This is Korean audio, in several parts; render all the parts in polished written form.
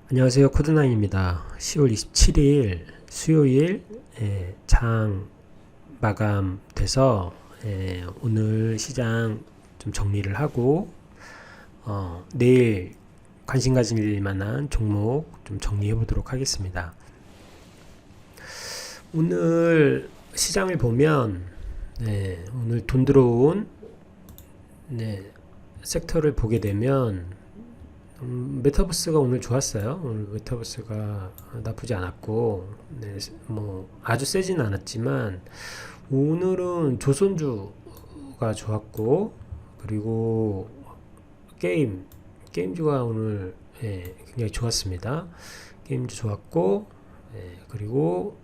안녕하세요. 코드나인입니다. 10월 27일 수요일 장 마감돼서 오늘 시장 좀 정리를 하고 내일 관심 가질 만한 종목 좀 정리해 보도록 하겠습니다. 오늘 시장을 보면 오늘 돈 들어온 섹터를 보게 되면 메타버스가 오늘 좋았어요. 오늘 메타버스가 나쁘지 않았고, 뭐 아주 세진 않았지만 오늘은 조선주가 좋았고, 그리고 게임주가 오늘 굉장히 좋았습니다. 게임주 좋았고, 그리고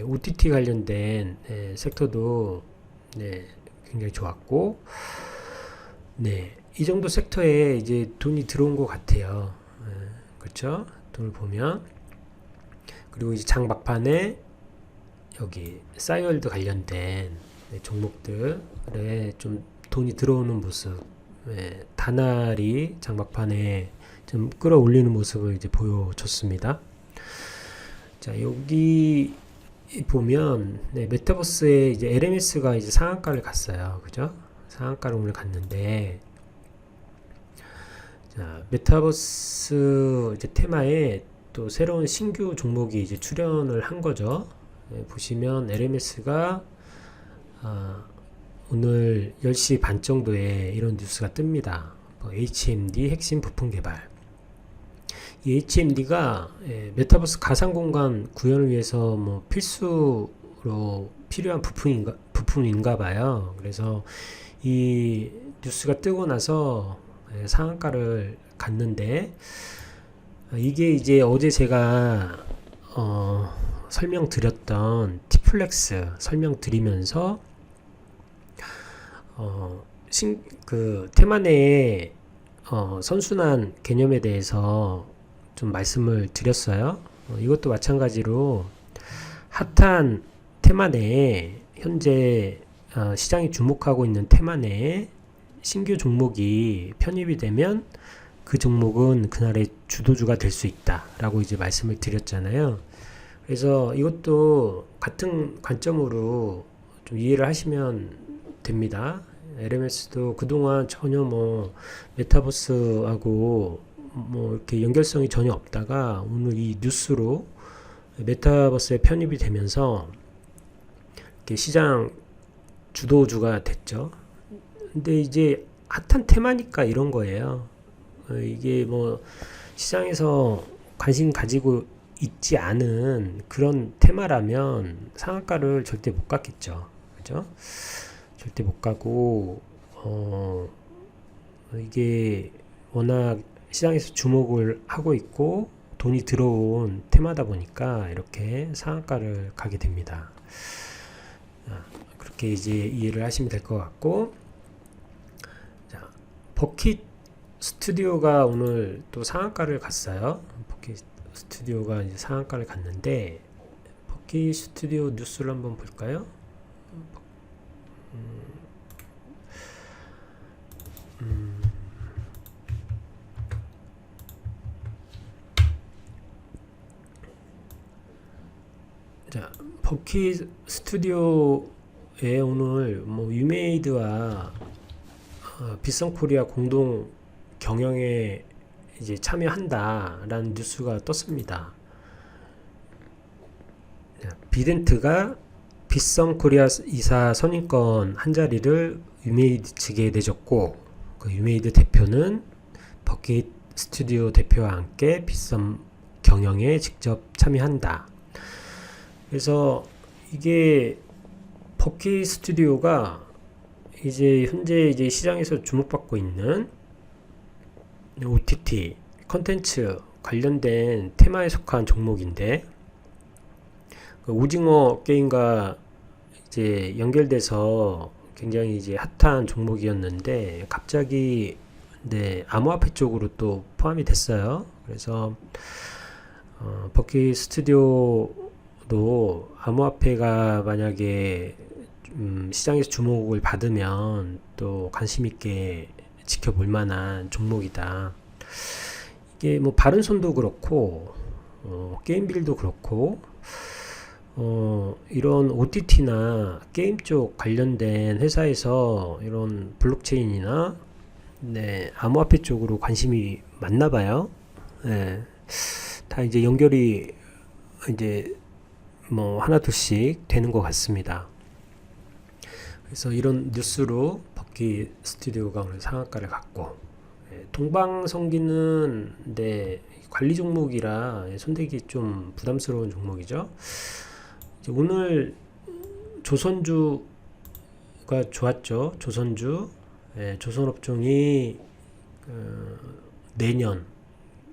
OTT 관련된 섹터도 굉장히 좋았고, 이 정도 섹터에 이제 돈이 들어온 것 같아요. 그렇죠? 돈을 보면. 그리고 이제 장 막판에 여기 싸이월드 관련된 종목들에 좀 돈이 들어오는 모습, 다날이 장 막판에 좀 끌어올리는 모습을 이제 보여줬습니다. 자, 여기 보면 메타버스에 이제 LMS가 이제 상한가를 갔어요. 그죠? 상한가를 오늘 갔는데, 자, 메타버스 이제 테마에 또 새로운 신규 종목이 이제 출연을 한 거죠. 보시면 LMS가 오늘 10시 반 정도에 이런 뉴스가 뜹니다. HMD 핵심 부품 개발. 이 HMD가 메타버스 가상 공간 구현을 위해서 뭐 필수로 필요한 부품인가 봐요. 그래서 이 뉴스가 뜨고 나서 상한가를 갔는데, 이게 이제 어제 제가 설명드렸던 티플렉스 설명드리면서 그 테마 내의 선순환 개념에 대해서 좀 말씀을 드렸어요. 이것도 마찬가지로 핫한 테마 내에 현재 시장이 주목하고 있는 테마 내에 신규 종목이 편입이 되면 그 종목은 그날의 주도주가 될 수 있다 라고 이제 말씀을 드렸잖아요. 그래서 이것도 같은 관점으로 좀 이해를 하시면 됩니다. LMS도 그동안 전혀 뭐 메타버스하고 뭐 이렇게 연결성이 전혀 없다가 오늘 이 뉴스로 메타버스에 편입이 되면서 이렇게 시장 주도주가 됐죠. 근데 이제 핫한 테마니까 이런 거예요. 이게 뭐 시장에서 관심 가지고 있지 않은 그런 테마라면 상한가를 절대 못 갔겠죠. 그죠? 절대 못 가고, 이게 워낙 시장에서 주목을 하고 있고 돈이 들어온 테마다 보니까 이렇게 상한가를 가게 됩니다. 그렇게 이제 이해를 하시면 될 것 같고, 버킷 스튜디오가 오늘 또 상한가를 갔어요. 버킷 스튜디오가 이제 상한가를 갔는데, 버킷 스튜디오 뉴스를 한번 볼까요? 자, 버킷 스튜디오에 오늘 뭐 유메이드와 빗성코리아 공동 경영에 이제 참여한다라는 뉴스가 떴습니다. 비덴트가 빗성코리아 이사 선임권 한 자리를 유메이드 측에 내줬고, 그 유메이드 대표는 버킷 스튜디오 대표와 함께 빗성 경영에 직접 참여한다. 그래서 이게 버킷 스튜디오가 이제 현재 이제 시장에서 주목받고 있는 OTT 컨텐츠 관련된 테마에 속한 종목인데, 그 오징어 게임과 이제 연결돼서 굉장히 이제 핫한 종목이었는데 갑자기 암호화폐 쪽으로 또 포함이 됐어요. 그래서 버킷 스튜디오도 암호화폐가 만약에 시장에서 주목을 받으면 또 관심 있게 지켜볼 만한 종목이다. 이게 뭐 바른손도 그렇고 게임빌도 그렇고 이런 OTT나 게임 쪽 관련된 회사에서 이런 블록체인이나 암호화폐 쪽으로 관심이 많나 봐요. 네, 다 이제 연결이 이제 뭐 하나 둘씩 되는 것 같습니다. 그래서 이런 뉴스로 버키 스튜디오가 오늘 상한가를 갔고, 동방성기는 관리 종목이라 손대기 좀 부담스러운 종목이죠. 이제 오늘 조선주가 좋았죠. 조선주, 조선업종이 내년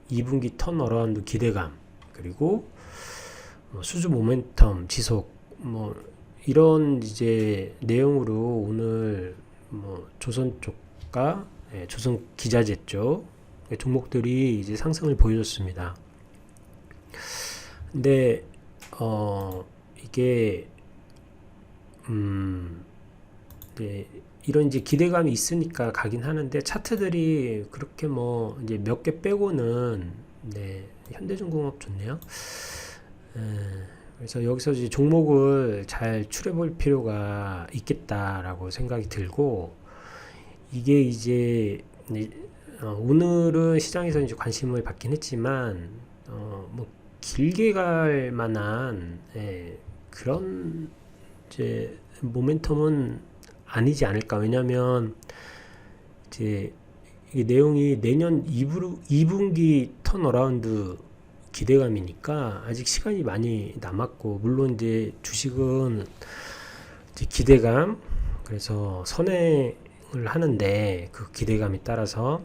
2분기 턴어라운드 기대감, 그리고 수주 모멘텀 지속, 뭐 이런 이제 내용으로 오늘 조선 쪽과 조선 기자재 쪽 종목들이 이제 상승을 보여줬습니다. 근데 이게 이런 이제 기대감이 있으니까 가긴 하는데, 차트들이 그렇게 뭐 이제 몇 개 빼고는 현대중공업 좋네요. 그래서 여기서 이제 종목을 잘 추려 볼 필요가 있겠다라고 생각이 들고, 이게 이제 오늘은 시장에서 이제 관심을 받긴 했지만 뭐 길게 갈 만한 그런 이제 모멘텀은 아니지 않을까. 왜냐면 이제 이 내용이 내년 2분기 턴어라운드 기대감이니까 아직 시간이 많이 남았고, 물론 이제 주식은 이제 기대감, 그래서 선행을 하는데 그 기대감에 따라서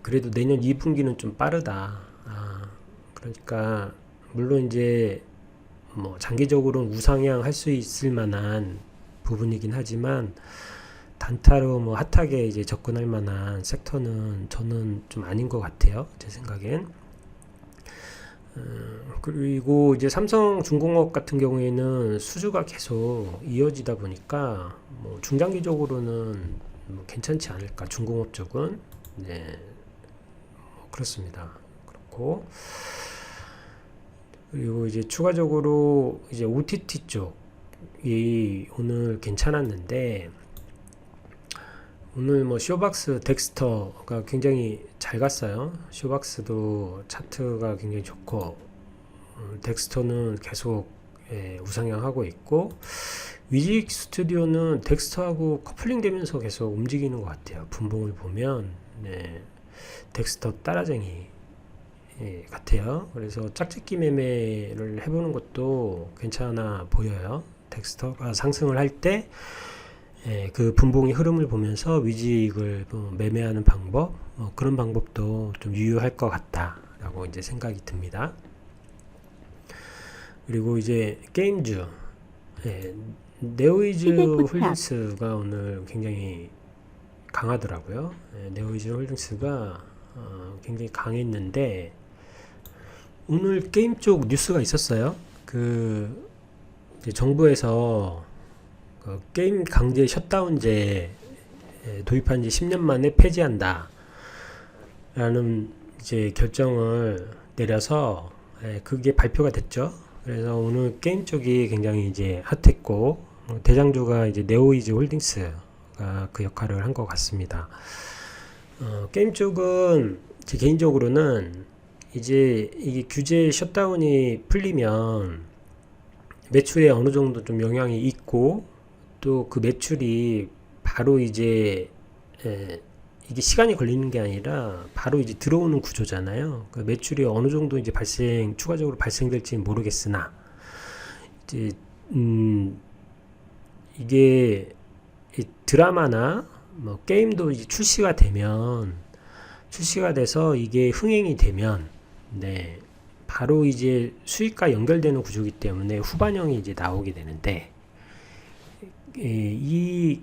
그래도 내년 2분기는 좀 빠르다. 그러니까 물론 이제 뭐 장기적으로는 우상향 할 수 있을 만한 부분이긴 하지만, 단타로 뭐 핫하게 이제 접근할 만한 섹터는 저는 좀 아닌 것 같아요, 제 생각엔. 그리고 이제 삼성중공업 같은 경우에는 수주가 계속 이어지다 보니까 뭐 중장기적으로는 뭐 괜찮지 않을까, 중공업 쪽은. 뭐 그렇습니다. 그렇고, 그리고 이제 추가적으로 이제 OTT 쪽이 오늘 괜찮았는데, 오늘 뭐 쇼박스 덱스터가 굉장히 잘 갔어요. 쇼박스도 차트가 굉장히 좋고, 덱스터는 계속 우상향하고 있고, 위직 스튜디오는 덱스터하고 커플링 되면서 계속 움직이는 것 같아요. 분봉을 보면 덱스터 따라쟁이 같아요. 그래서 짝짓기 매매를 해보는 것도 괜찮아 보여요. 덱스터가 상승을 할 때 그 분봉의 흐름을 보면서 위직을 매매하는 방법, 그런 방법도 좀 유효할 것 같다라고 이제 생각이 듭니다. 그리고 이제 게임주, 네오이즈 홀딩스가 오늘 굉장히 강하더라고요. 네오이즈 홀딩스가 굉장히 강했는데, 오늘 게임 쪽 뉴스가 있었어요. 그 이제 정부에서 게임 강제 셧다운제 도입한 지 10년 만에 폐지한다 라는 이제 결정을 내려서 그게 발표가 됐죠. 그래서 오늘 게임 쪽이 굉장히 이제 핫했고, 대장주가 이제 네오이즈 홀딩스가 그 역할을 한 것 같습니다. 게임 쪽은 제 개인적으로는 이제 이게 규제 셧다운이 풀리면 매출에 어느 정도 좀 영향이 있고, 또 그 매출이 바로 이제 이게 시간이 걸리는 게 아니라 바로 이제 들어오는 구조잖아요. 그 매출이 어느 정도 이제 추가적으로 발생될지는 모르겠으나, 이제 이게 드라마나 뭐 게임도 이제 출시가 돼서 이게 흥행이 되면 바로 이제 수익과 연결되는 구조이기 때문에 후반형이 이제 나오게 되는데, 이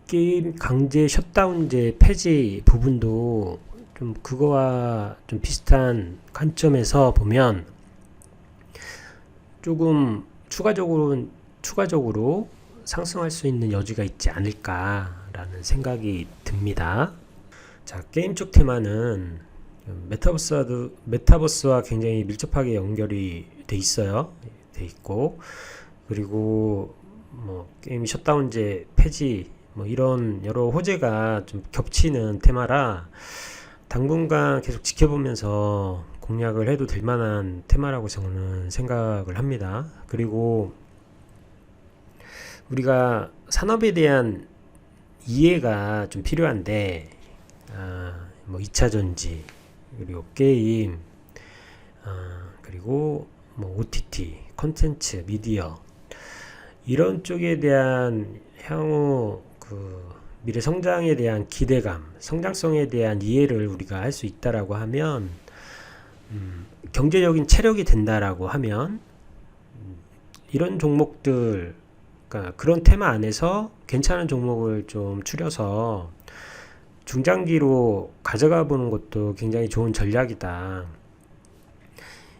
게임 강제 셧다운제 폐지 부분도 좀 그거와 좀 비슷한 관점에서 보면 조금 추가적으로 상승할 수 있는 여지가 있지 않을까라는 생각이 듭니다. 자, 게임 쪽 테마는 메타버스와 굉장히 밀접하게 연결이 돼 있어요. 돼 있고, 그리고 뭐 게임 셧다운제 폐지 뭐 이런 여러 호재가 좀 겹치는 테마라 당분간 계속 지켜보면서 공략을 해도 될 만한 테마라고 저는 생각을 합니다. 그리고 우리가 산업에 대한 이해가 좀 필요한데, 뭐 2차 전지, 그리고 게임, 그리고 뭐 OTT, 콘텐츠, 미디어 이런 쪽에 대한 향후 그 미래 성장에 대한 기대감, 성장성에 대한 이해를 우리가 할 수 있다라고 하면, 경제적인 체력이 된다라고 하면, 이런 종목들, 그러니까 그런 테마 안에서 괜찮은 종목을 좀 추려서 중장기로 가져가 보는 것도 굉장히 좋은 전략이다.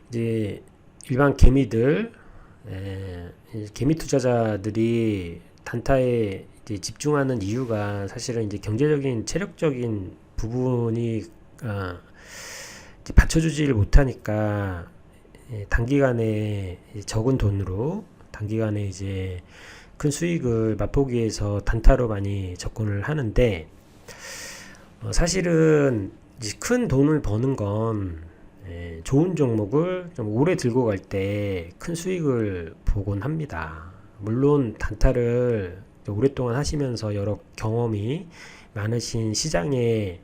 이제 일반 개미들, 개미 투자자들이 단타에 이제 집중하는 이유가 사실은 이제 경제적인 체력적인 부분이 이제 받쳐주지를 못하니까 단기간에 적은 돈으로 단기간에 이제 큰 수익을 맛보기 위해서 단타로 많이 접근을 하는데, 사실은 이제 큰 돈을 버는 건 좋은 종목을 좀 오래 들고 갈 때 큰 수익을 보곤 합니다. 물론 단타를 오랫동안 하시면서 여러 경험이 많으신 시장에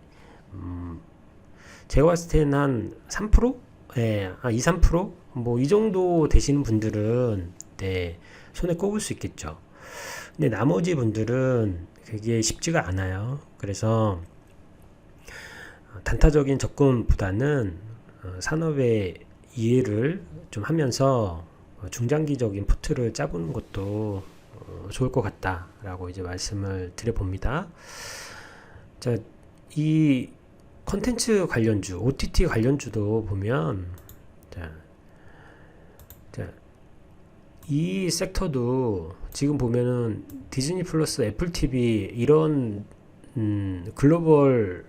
제가 봤을 때는 한 3%? 2, 3%? 뭐 이 정도 되시는 분들은 손에 꼽을 수 있겠죠. 근데 나머지 분들은 그게 쉽지가 않아요. 그래서 단타적인 접근보다는 산업의 이해를 좀 하면서 중장기적인 포트를 짜보는 것도 좋을 것 같다라고 이제 말씀을 드려봅니다. 자, 이 컨텐츠 관련주, OTT 관련주도 보면, 이 섹터도 지금 보면은 디즈니 플러스, 애플 TV 이런 글로벌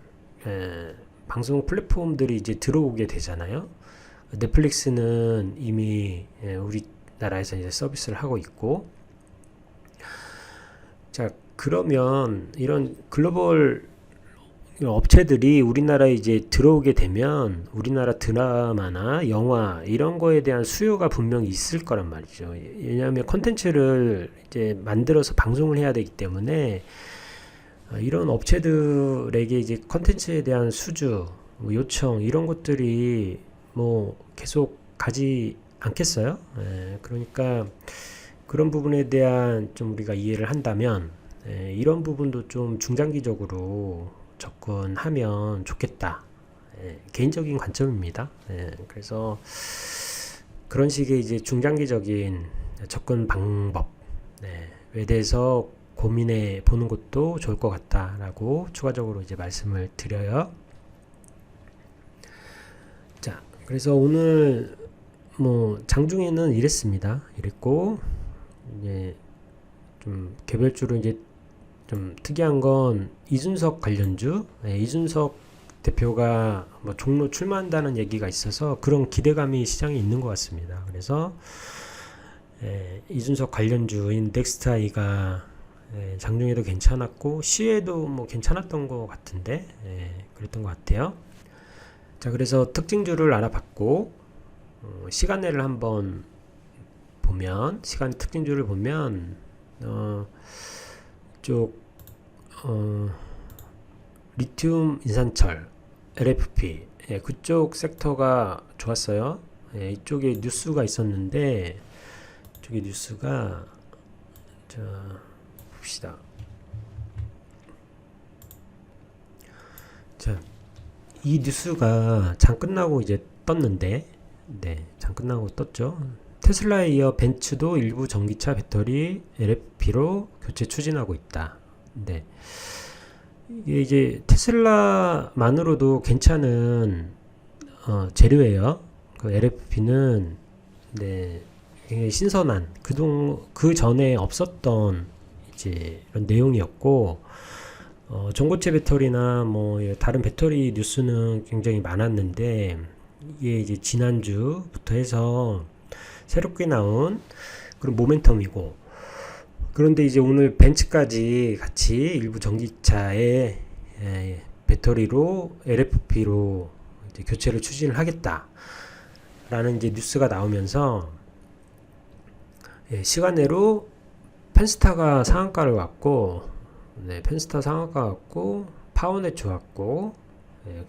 방송 플랫폼들이 이제 들어오게 되잖아요. 넷플릭스는 이미 우리나라에서 이제 서비스를 하고 있고, 자, 그러면 이런 글로벌 업체들이 우리나라에 이제 들어오게 되면 우리나라 드라마나 영화 이런 거에 대한 수요가 분명히 있을 거란 말이죠. 왜냐하면 콘텐츠를 이제 만들어서 방송을 해야 되기 때문에 이런 업체들에게 이제 콘텐츠에 대한 수주, 뭐 요청 이런 것들이 뭐 계속 가지 않겠어요? 그러니까 그런 부분에 대한 좀 우리가 이해를 한다면 이런 부분도 좀 중장기적으로 접근하면 좋겠다. 개인적인 관점입니다. 그래서 그런 식의 이제 중장기적인 접근 방법에 대해서 고민해 보는 것도 좋을 것 같다라고 추가적으로 이제 말씀을 드려요. 자, 그래서 오늘 뭐 장중에는 이랬습니다. 이랬고 이제 좀 개별주로 이제 좀 특이한 건 이준석 관련주, 이준석 대표가 뭐 종로 출마한다는 얘기가 있어서 그런 기대감이 시장에 있는 것 같습니다. 그래서 이준석 관련주인 넥스타이가 장중에도 괜찮았고 시에도 뭐 괜찮았던 것 같은데 그랬던 것 같아요. 자, 그래서 특징주를 알아봤고 시간대를 한번 보면 시간 특징주를 보면 리튬 인산철 LFP 그쪽 섹터가 좋았어요. 이쪽에 뉴스가 있었는데 이쪽에 뉴스가 자 봅시다. 자, 이 뉴스가 장 끝나고 이제 떴는데 장 끝나고 떴죠. 테슬라에 이어 벤츠도 일부 전기차 배터리 LFP로 교체 추진하고 있다. 이게 이제 테슬라만으로도 괜찮은 재료예요. 그 LFP는 굉장히 신선한 그 전에 없었던 이제 이런 내용이었고 전고체 배터리나 뭐 다른 배터리 뉴스는 굉장히 많았는데 이게 이제 지난주부터 해서 새롭게 나온 그런 모멘텀이고, 그런데 이제 오늘 벤츠까지 같이 일부 전기차의 배터리로 LFP로 이제 교체를 추진을 하겠다라는 이제 뉴스가 나오면서 시간외로 펜스타가 상한가를 왔고, 펜스타 상한가 왔고, 파워넷 좋았고,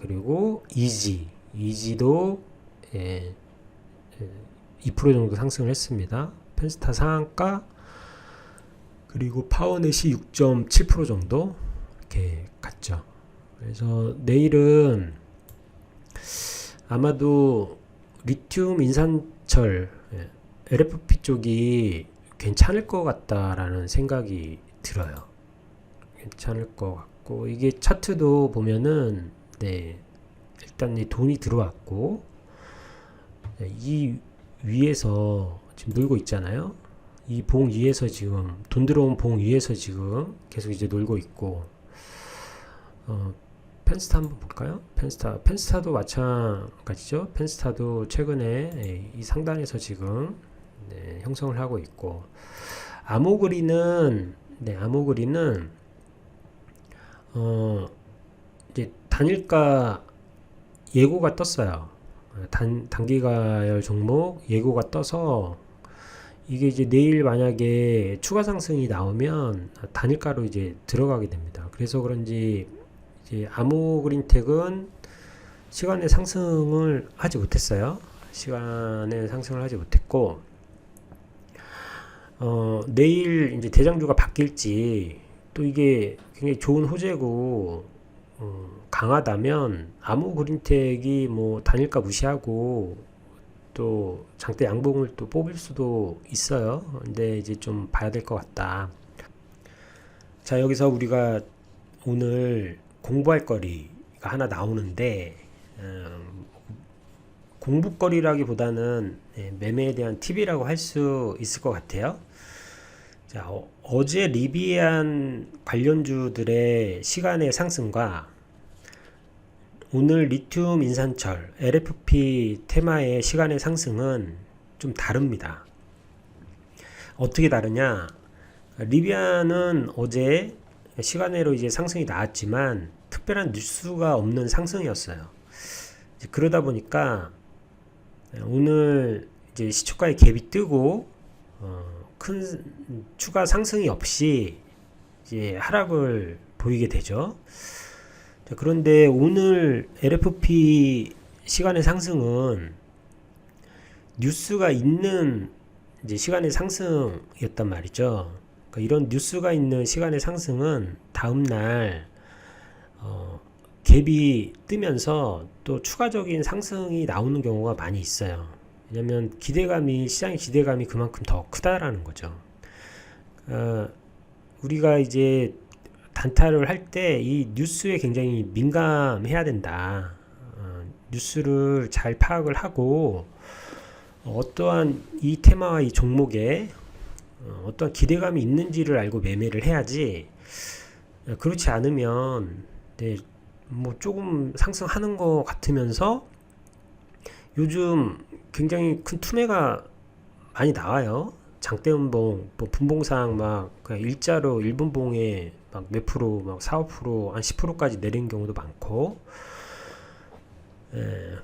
그리고 이지도 2% 정도 상승을 했습니다. 펜스타 상한가, 그리고 파워넷이 6.7% 정도 이렇게 갔죠. 그래서 내일은 아마도 리튬 인산철 LFP 쪽이 괜찮을 것 같다라는 생각이 들어요. 괜찮을 것 같고, 이게 차트도 보면은 일단 이 돈이 들어왔고, 이 위에서 지금 놀고 있잖아요. 이 봉 위에서 지금 돈 들어온 봉 위에서 지금 계속 이제 놀고 있고, 펜스타 한번 볼까요? 펜스타도 마찬가지죠. 펜스타도 최근에 이 상단에서 지금 형성을 하고 있고, 아모그린은 이제 단일가 예고가 떴어요. 단기가열 종목 예고가 떠서 이게 이제 내일 만약에 추가 상승이 나오면 단일가로 이제 들어가게 됩니다. 그래서 그런지 이제 아모그린텍은 시간의 상승을 하지 못했어요. 내일 이제 대장주가 바뀔지, 또 이게 굉장히 좋은 호재고 강하다면 아모그린텍이 뭐 단일가 무시하고 또 장대 양봉을 또 뽑을 수도 있어요. 근데 이제 좀 봐야 될 것 같다. 자, 여기서 우리가 오늘 공부할 거리가 하나 나오는데, 공부거리라기보다는 매매에 대한 팁이라고 할 수 있을 것 같아요. 자, 어제 리비안 관련주들의 시간의 상승과 오늘 리튬 인산철 LFP 테마의 시간의 상승은 좀 다릅니다. 어떻게 다르냐? 리비안은 어제 시간외로 이제 상승이 나왔지만 특별한 뉴스가 없는 상승이었어요. 그러다 보니까 오늘 이제 시초가의 갭이 뜨고 큰 추가 상승이 없이 이제 하락을 보이게 되죠. 자, 그런데 오늘 LFP 시간의 상승은 뉴스가 있는 이제 시간의 상승이었단 말이죠. 그러니까 이런 뉴스가 있는 시간의 상승은 다음날 갭이 뜨면서 또 추가적인 상승이 나오는 경우가 많이 있어요. 왜냐면 시장의 기대감이 그만큼 더 크다라는 거죠. 우리가 이제 단타를 할 때 이 뉴스에 굉장히 민감해야 된다. 뉴스를 잘 파악을 하고 어떠한 이 테마와 이 종목에 어떠한 기대감이 있는지를 알고 매매를 해야지, 그렇지 않으면 뭐 조금 상승하는 것 같으면서 요즘 굉장히 큰 투매가 많이 나와요. 장대음봉, 뭐 분봉상 막 그냥 일자로 일분봉에 막 몇 프로, 막 4, 5%, 한 10%까지 내린 경우도 많고,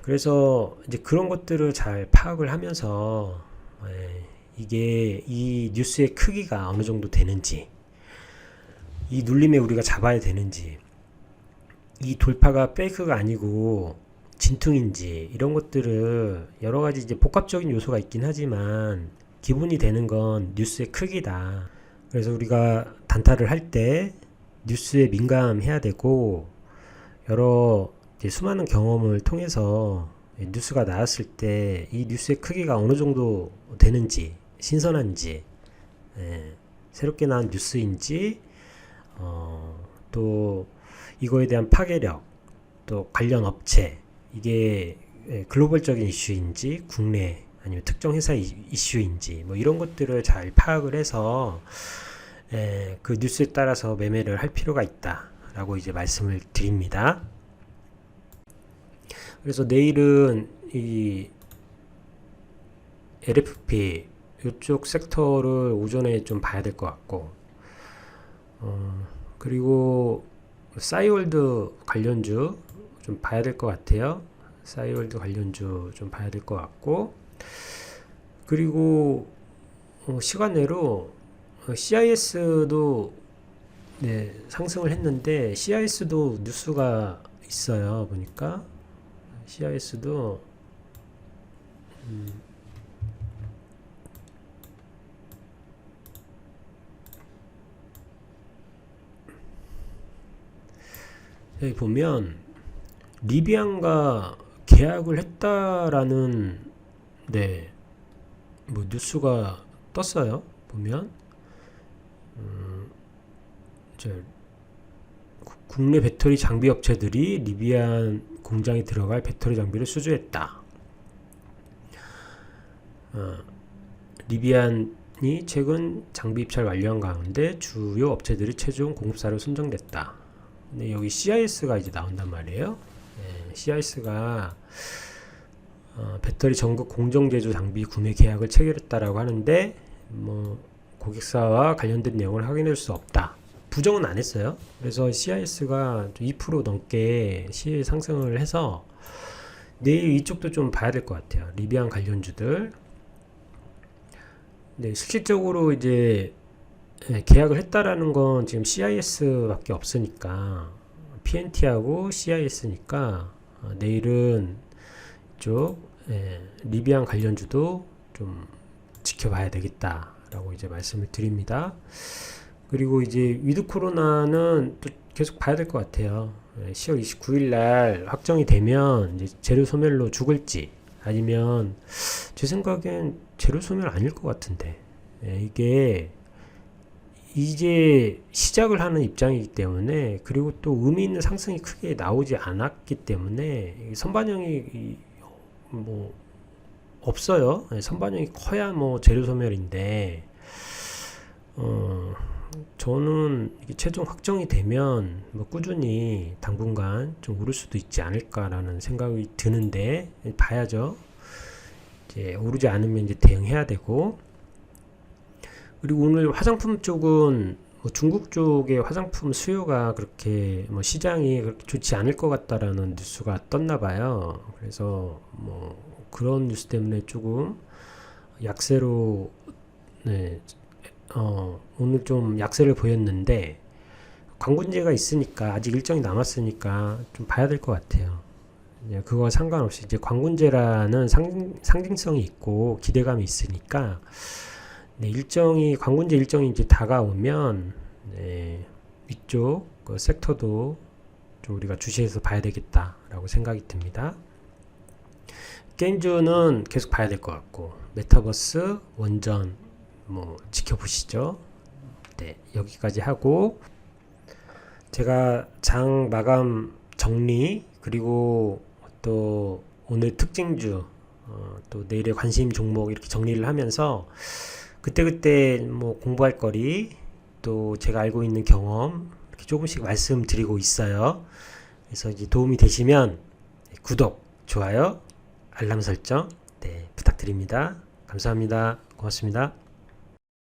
그래서 이제 그런 것들을 잘 파악을 하면서 이게 이 뉴스의 크기가 어느 정도 되는지, 이 눌림에 우리가 잡아야 되는지, 이 돌파가 페이크가 아니고 진퉁인지, 이런 것들을 여러 가지 이제 복합적인 요소가 있긴 하지만 기본이 되는 건 뉴스의 크기다. 그래서 우리가 단타를 할 때 뉴스에 민감해야 되고, 여러 이제 수많은 경험을 통해서 뉴스가 나왔을 때 이 뉴스의 크기가 어느 정도 되는지, 신선한지, 새롭게 나온 뉴스인지, 또 이거에 대한 파괴력, 또 관련 업체, 이게 글로벌적인 이슈인지 국내 아니면 특정 회사 이슈인지, 뭐 이런 것들을 잘 파악을 해서 그 뉴스에 따라서 매매를 할 필요가 있다. 라고 이제 말씀을 드립니다. 그래서 내일은 이 LFP 이쪽 섹터를 오전에 좀 봐야 될 것 같고, 그리고 싸이월드 관련주 좀 봐야 될 것 같아요. 싸이월드 관련주 좀 봐야 될 것 같고, 그리고 시간외로 CIS도 네, 상승을 했는데 CIS도 뉴스가 있어요. 보니까 CIS도 여기 보면 리비안과 계약을 했다라는 네, 뭐 뉴스가 떴어요. 보면 국내 배터리 장비 업체들이 리비안 공장에 들어갈 배터리 장비를 수주했다. 리비안이 최근 장비 입찰 완료한 가운데 주요 업체들이 최종 공급사로 선정됐다. 근데 여기 CIS가 이제 나온단 말이에요. 네, CIS가 배터리 전국 공정 제조 장비 구매 계약을 체결했다라고 하는데 뭐 고객사와 관련된 내용을 확인할 수 없다. 부정은 안 했어요. 그래서 CIS가 2% 넘게 시일 상승을 해서 내일 이쪽도 좀 봐야 될 것 같아요. 리비안 관련주들. 네, 실질적으로 이제 계약을 했다라는 건 지금 CIS밖에 없으니까 PNT하고 CIS니까 내일은 이쪽 리비안 관련주도 좀 지켜봐야 되겠다라고 이제 말씀을 드립니다. 그리고 이제 위드 코로나는 또 계속 봐야 될 것 같아요. 10월 29일 날 확정이 되면 이제 재료 소멸로 죽을지 아니면 제 생각엔 재료 소멸 아닐 것 같은데 이게 이제 시작을 하는 입장이기 때문에 그리고 또 의미 있는 상승이 크게 나오지 않았기 때문에 선반영이 뭐 없어요. 선반영이 커야 뭐 재료 소멸인데 저는 이게 최종 확정이 되면 뭐 꾸준히 당분간 좀 오를 수도 있지 않을까라는 생각이 드는데 봐야죠. 이제 오르지 않으면 이제 대응해야 되고, 그리고 오늘 화장품 쪽은 뭐 중국 쪽의 화장품 수요가 그렇게 뭐 시장이 그렇게 좋지 않을 것 같다라는 뉴스가 떴나 봐요. 그래서 뭐 그런 뉴스 때문에 조금 약세로 네, 오늘 좀 약세를 보였는데 관군제가 있으니까 아직 일정이 남았으니까 좀 봐야 될 것 같아요. 그거와 상관없이 이제 관군제라는 상징성이 있고 기대감이 있으니까 네, 관군제 일정이 이제 다가오면 네, 이쪽 그 섹터도 좀 우리가 주시해서 봐야 되겠다라고 생각이 듭니다. 게임주는 계속 봐야 될 것 같고 메타버스, 원전 뭐 지켜보시죠. 네, 여기까지 하고 제가 장 마감 정리 그리고 또 오늘 특징주 또 내일의 관심 종목 이렇게 정리를 하면서 그때그때 뭐 공부할 거리 또 제가 알고 있는 경험 이렇게 조금씩 말씀드리고 있어요. 그래서 이제 도움이 되시면 구독, 좋아요, 알람 설정 네, 부탁드립니다. 감사합니다. 고맙습니다.